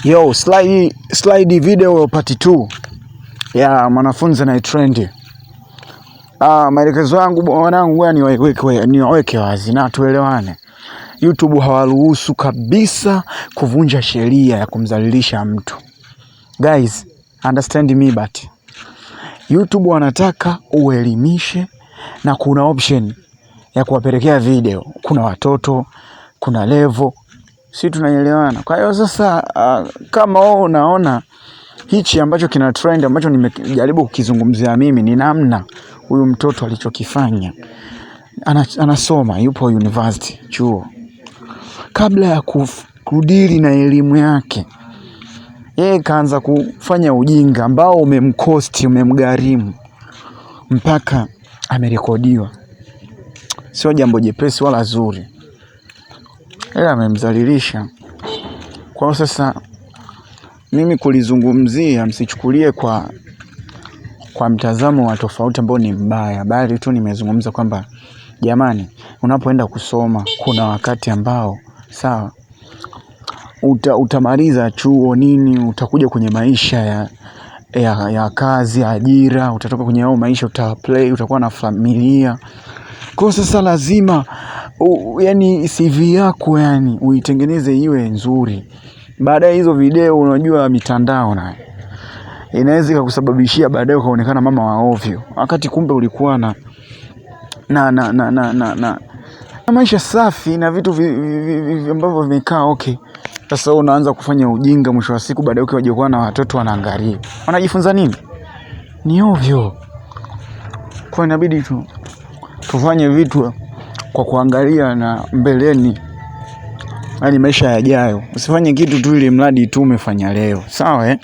Yo, slide video part 2 ya mwanafunzi na trend. Maelekezo yangu bwanangu, niweke wazi na tuelewane. YouTube hawaruhusu kabisa kuvunja sheria ya kumdhalilisha mtu. Guys, understand me but YouTube wanataka uelimishe, na kuna option ya kuwapelekea video. Kuna watoto, kuna level. Si tunaelewana? Kwa hiyo sasa kama wewe unaona hichi ambacho kina trend, ambacho nimejaribu kukizungumzia mimi, ni namna huyu mtoto alichokifanya. Anasoma, yupo university, chuo. Kabla ya kudili na elimu yake, yeye kaanza kufanya ujinga ambao umemgharimu mpaka amerekodiwa. Sio jambo jepesi wala zuri. Ila amemdhalilisha. Kwa sasa mimi kulizungumzia, msichukulie kwa mtazamo wa tofauti ambao ni mbaya, bali tu nimezungumza kwamba jamani, unapoenda kusoma kuna wakati ambao sawa utamaliza chuo nini, utakuja kwenye maisha ya kazi, ajira, utatoka kwenye hao maisha, utaplay, utakuwa na familia. Kwa sasa lazima yani CV yako uitengeneze iwe nzuri. Baadaye hizo video, unajua mitandao na inaweza kukusababishia baadaye ukaonekana mama wa ovyo, wakati kumbe ulikuwa na maisha safi na vitu ambavyo vimekaa okay. Sasa unaanza kufanya ujinga, mwisho wa siku baadaye ukija kuwa na watoto wanaangalia. Wanajifunza nini? Ni ovyo. Kwa inabidi tufanye vitu kwa kuangalia na mbeleni, hadi maisha yajayo. Usifanye kitu tu ili mradi tu umefanya leo. Sawa